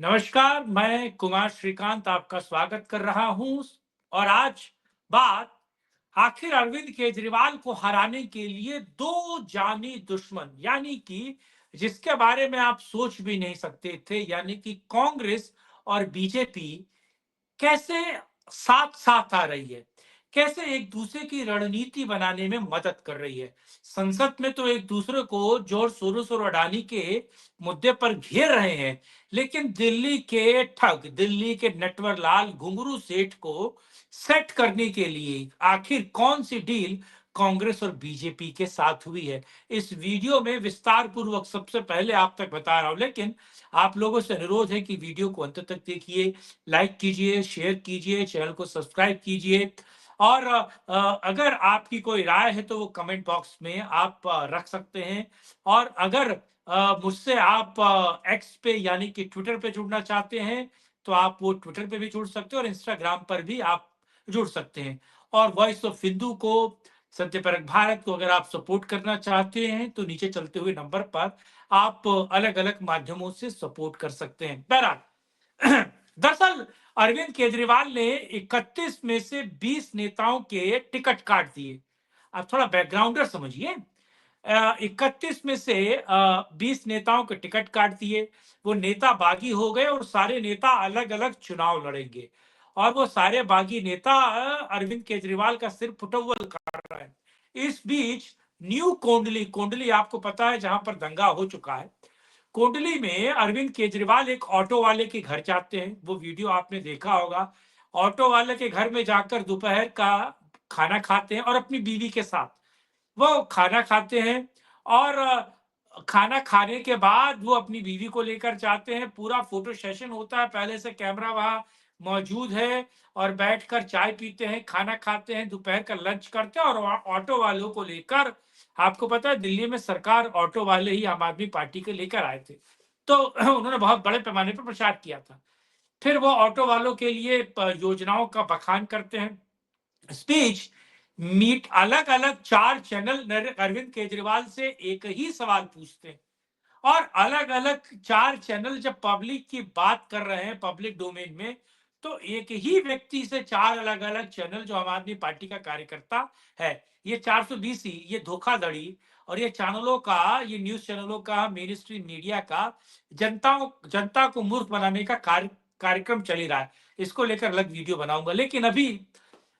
नमस्कार, मैं कुमार श्रीकांत आपका स्वागत कर रहा हूं। और आज बात आखिर अरविंद केजरीवाल को हराने के लिए दो जानी दुश्मन यानी कि जिसके बारे में आप सोच भी नहीं सकते थे, यानी कि कांग्रेस और बीजेपी कैसे साथ साथ आ रही है, कैसे एक दूसरे की रणनीति बनाने में मदद कर रही है। संसद में तो एक दूसरे को जोर सोरोस और अडानी के मुद्दे पर घेर रहे हैं, लेकिन दिल्ली के ठग, दिल्ली के नटवरलाल घुंगरू सेठ को सेट करने के लिए आखिर कौन सी डील कांग्रेस और बीजेपी के साथ हुई है, इस वीडियो में विस्तार पूर्वक सबसे पहले आप तक बता रहा हूं। लेकिन आप लोगों से अनुरोध है कि वीडियो को अंत तक देखिए, लाइक कीजिए, शेयर कीजिए, चैनल को सब्सक्राइब कीजिए। और अगर आपकी कोई राय है तो वो कमेंट बॉक्स में आप रख सकते हैं। और अगर मुझसे आप एक्स पे यानी कि ट्विटर पे जुड़ना चाहते हैं तो आप वो ट्विटर पे भी जुड़ सकते हैं और इंस्टाग्राम पर भी आप जुड़ सकते हैं। और वॉइस ऑफ हिंदू को, सत्य परक भारत को अगर आप सपोर्ट करना चाहते हैं तो नीचे चलते हुए नंबर पर आप अलग अलग माध्यमों से सपोर्ट कर सकते हैं। बहरहाल दरअसल अरविंद केजरीवाल ने 31 में से 20 नेताओं के टिकट काट दिए। आप थोड़ा बैकग्राउंडर समझिए। 31 में से 20 नेताओं के टिकट काट दिए। वो नेता बागी हो गए और सारे नेता अलग अलग चुनाव लड़ेंगे। और वो सारे बागी नेता अरविंद केजरीवाल का सिर फुटव्वल काट रहा है। इस बीच न्यू कोंडली, कोंडली आपको पता है जहां पर दंगा हो चुका है, कोंडली में अरविंद केजरीवाल एक ऑटो वाले के घर जाते हैं। वो वीडियो आपने देखा होगा। ऑटो वाले के घर में जाकर दोपहर का खाना खाते हैं और अपनी बीवी के साथ वो खाना खाते हैं। और खाना खाने के बाद वो अपनी बीवी को लेकर जाते हैं। पूरा फोटो सेशन होता है, पहले से कैमरा वहां मौजूद है और बैठकर चाय पीते हैं, खाना खाते हैं, दोपहर का लंच करते हैं। और ऑटो वालों को लेकर, आपको पता है दिल्ली में सरकार ऑटो वाले ही आम आदमी पार्टी के लेकर आए थे, तो उन्होंने बहुत बड़े पैमाने पर प्रचार किया था। फिर वो ऑटो वालों के लिए योजनाओं का बखान करते हैं। स्पीच मीट अलग अलग 4 चैनल अरविंद केजरीवाल से एक ही सवाल पूछते हैं। और अलग अलग 4 चैनल जब पब्लिक की बात कर रहे हैं पब्लिक डोमेन में, तो एक ही व्यक्ति से 4 अलग अलग चैनल, जो आम आदमी पार्टी का कार्यकर्ता है, ये 420 ही, ये धोखाधड़ी और ये चैनलों का, ये न्यूज चैनलों का, मेन स्ट्रीम मीडिया का जनता को मूर्ख बनाने का कार्यक्रम चल ही रहा है। इसको लेकर अलग वीडियो बनाऊंगा। लेकिन अभी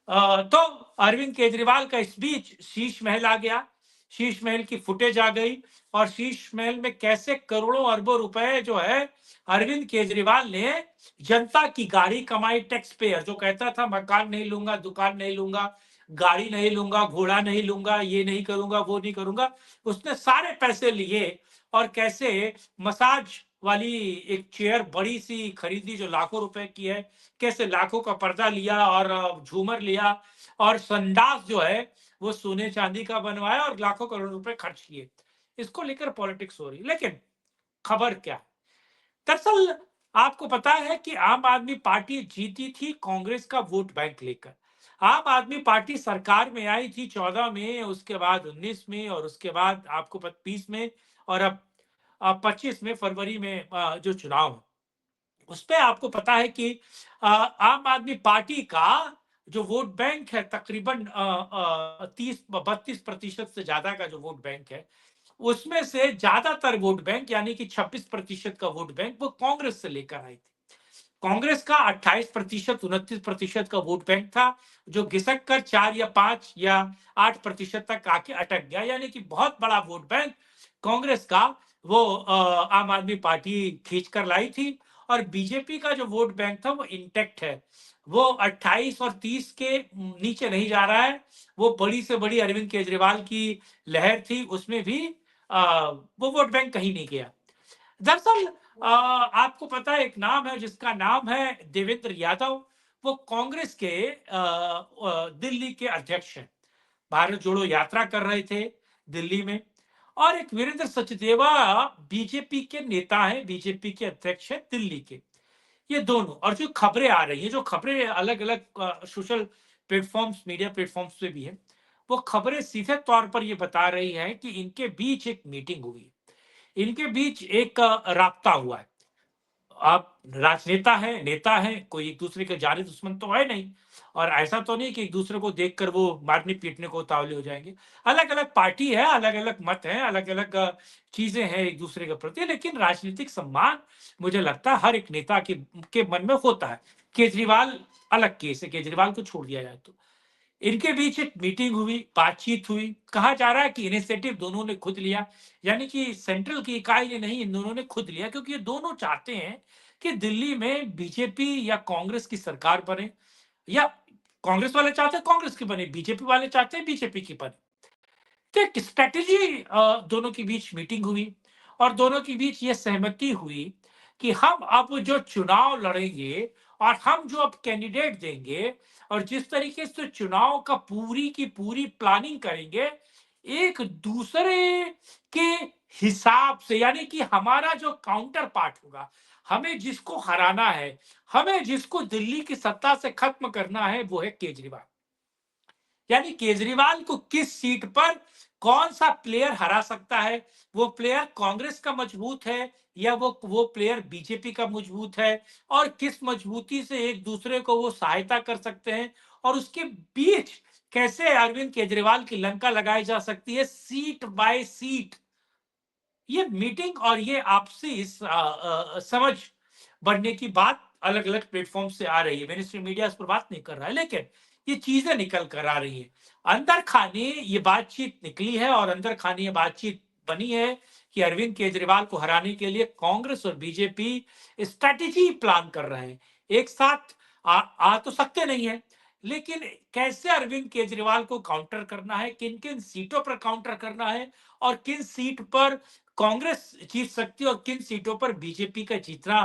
तो अरविंद केजरीवाल का स्पीच, शीश महल आ गया, शीश महल की फुटेज आ गई। और शीश महल में कैसे करोड़ों अरबों रुपए जो है अरविंद केजरीवाल ने जनता की गाड़ी कमाई, टैक्स पेयर जो कहता था मकान नहीं लूंगा, दुकान नहीं लूंगा, गाड़ी नहीं लूंगा, घोड़ा नहीं लूंगा, ये नहीं करूंगा, वो नहीं करूंगा, उसने सारे पैसे लिए। और कैसे मसाज वाली एक चेयर बड़ी सी खरीदी जो लाखों रुपए की है, कैसे लाखों का पर्दा लिया और झूमर लिया, और संडास जो है वो सोने चांदी का बनवाया और लाखों करोड़ रुपए खर्च किए। इसको लेकर पॉलिटिक्स हो रही। लेकिन खबर क्या है? दरअसल आपको पता है कि आम आदमी पार्टी जीती थी कांग्रेस का वोट बैंक लेकर। आम आदमी पार्टी सरकार में आई थी 14 में, उसके बाद 19 में, और उसके बाद आपको 20 में, और अब 25 में, फरवरी में जो चुनाव है उस पे आपको पता है कि आम आदमी पार्टी का जो वोट बैंक है तकरीबन 30-32% से ज्यादा का जो वोट बैंक है, उसमें से ज्यादातर वोट बैंक यानी कि 26% का वोट बैंक वो कांग्रेस से लेकर आई थी। कांग्रेस का 28%, 29% का वोट बैंक था, जो घिसक कर 4 या 5 या 8% तक आके अटक गया। यानी कि बहुत बड़ा वोट बैंक कांग्रेस का वो आम आदमी पार्टी खींच कर लाई थी। और बीजेपी का जो वोट बैंक था वो इंटेक्ट है, वो 28 और 30 के नीचे नहीं जा रहा है। वो बड़ी से बड़ी अरविंद केजरीवाल की लहर थी, उसमें भी वो वोट बैंक कहीं नहीं गया। दरअसल आपको पता है एक नाम है जिसका नाम है देवेंद्र यादव। वो कांग्रेस के दिल्ली के अध्यक्ष हैं। भारत जोड़ो यात्रा कर रहे थे दिल्ली में। और एक वीरेंद्र सचदेवा बीजेपी के नेता हैं, बीजेपी के अध्यक्ष हैं दिल्ली के। ये दोनों, और जो खबरें आ रही हैं, जो खबरें अलग अलग सोशल प्लेटफॉर्म्स, मीडिया प्लेटफॉर्म्स पे भी है, वो खबरें सीधे तौर पर ये बता रही हैं कि इनके बीच एक मीटिंग हुई, इनके बीच एक राब्ता हुआ है। आप राजनेता हैं, नेता हैं, कोई एक दूसरे के जानी दुश्मन तो है नहीं, और ऐसा तो नहीं कि एक दूसरे को देखकर वो मारने पीटने को उतावले हो जाएंगे। अलग अलग पार्टी है, अलग अलग मत है, अलग अलग चीजें हैं एक दूसरे के प्रति, लेकिन राजनीतिक सम्मान मुझे लगता है हर एक नेता के मन में होता है। केजरीवाल अलग केस है, केजरीवाल को छोड़ दिया जाए तो इनके बीच एक मीटिंग हुई, बातचीत हुई। कहा जा रहा है कि इनिशिएटिव दोनों ने खुद लिया, यानी कि सेंट्रल की इकाई ने नहीं, इन दोनों ने खुद लिया, क्योंकि ये दोनों चाहते हैं कि दिल्ली में बीजेपी या कांग्रेस की सरकार बने, या कांग्रेस वाले चाहते हैं कांग्रेस की बने, बीजेपी वाले चाहते हैं बीजेपी की बने। तो एक स्ट्रैटेजी दोनों के बीच मीटिंग हुई और दोनों के बीच ये सहमति हुई कि हम अब जो चुनाव लड़ेंगे और हम जो अब कैंडिडेट देंगे और जिस तरीके से चुनाव का पूरी की पूरी प्लानिंग करेंगे, एक दूसरे के हिसाब से, यानी कि हमारा जो काउंटर पार्ट होगा, हमें जिसको हराना है, हमें जिसको दिल्ली की सत्ता से खत्म करना है, वो है केजरीवाल। यानी केजरीवाल को किस सीट पर कौन सा प्लेयर हरा सकता है, वो प्लेयर कांग्रेस का मजबूत है या वो प्लेयर बीजेपी का मजबूत है, और किस मजबूती से एक दूसरे को वो सहायता कर सकते हैं, और उसके बीच कैसे अरविंद केजरीवाल की लंका लगाई जा सकती है सीट बाय सीट। ये मीटिंग और ये आपसी समझ बढ़ने की बात अलग अलग प्लेटफॉर्म से आ रही है, मेन स्ट्रीम मीडिया इस पर बात नहीं कर रहा है, लेकिन ये चीजें निकल कर आ रही है। अंदर खाने ये बातचीत निकली है और अंदर खाने ये बातचीत बनी है कि अरविंद केजरीवाल को हराने के लिए कांग्रेस और बीजेपी स्ट्रैटेजी प्लान कर रहे हैं। एक साथ आ तो सकते नहीं है, लेकिन कैसे अरविंद केजरीवाल को काउंटर करना है, किन किन सीटों पर काउंटर करना है, और किन सीट पर कांग्रेस जीत सकती है और किन सीटों पर बीजेपी का जीतना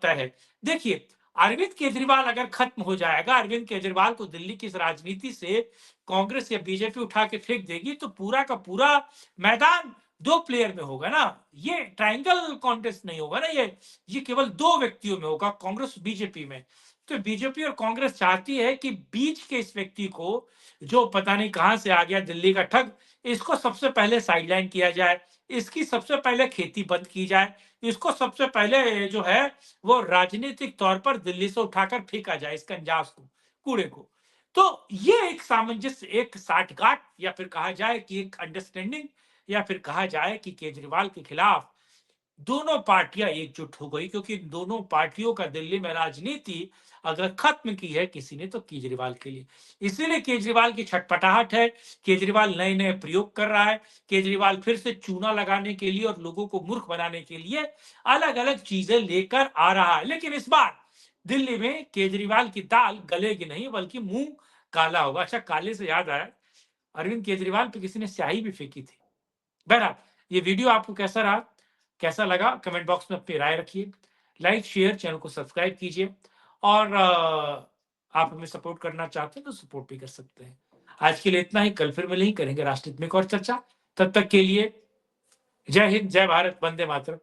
तय है। देखिए, अरविंद केजरीवाल अगर खत्म हो जाएगा, अरविंद केजरीवाल को दिल्ली की इस राजनीति से कांग्रेस या बीजेपी उठा के फेंक देगी, तो पूरा का पूरा मैदान दो प्लेयर में होगा ना। ये ट्रायंगल कॉन्टेस्ट नहीं होगा ना, ये केवल दो व्यक्तियों में होगा, कांग्रेस बीजेपी में। तो बीजेपी और कांग्रेस चाहती है कि बीच के इस व्यक्ति को, जो पता नहीं कहां से आ गया दिल्ली का ठग, इसको सबसे पहले साइडलाइन किया जाए, इसकी सबसे पहले खेती बंद की जाए, इसको सबसे पहले जो है वो राजनीतिक तौर पर दिल्ली से उठाकर फेंका जाए, इसके अंजास को, कूड़े को। तो ये एक सामंजस्य, एक साठगांठ, या फिर कहा जाए कि एक अंडरस्टैंडिंग, या फिर कहा जाए कि केजरीवाल के खिलाफ दोनों पार्टियां एकजुट हो गई, क्योंकि दोनों पार्टियों का दिल्ली में राजनीति अगर खत्म की है किसी ने, तो केजरीवाल के लिए। इसीलिए केजरीवाल की छटपटाहट है, केजरीवाल नए नए प्रयोग कर रहा है, केजरीवाल फिर से चूना लगाने के लिए और लोगों को मूर्ख बनाने के लिए अलग अलग चीजें लेकर आ रहा है। लेकिन इस बार दिल्ली में केजरीवाल की दाल गलेगी नहीं, बल्कि मुंह काला होगा। अच्छा, काले से याद आया, अरविंद केजरीवाल पे किसी ने स्याही भी फेंकी थी। बहरहाल, ये वीडियो आपको कैसा रहा, कैसा लगा, कमेंट बॉक्स में अपनी राय रखिए। लाइक शेयर, चैनल को सब्सक्राइब कीजिए, और आप हमें सपोर्ट करना चाहते हैं तो सपोर्ट भी कर सकते हैं। आज के लिए इतना ही, कल फिर मिलेंगे, करेंगे राष्ट्रहित में एक और चर्चा। तब तक के लिए जय हिंद, जय भारत, वंदे मातरम।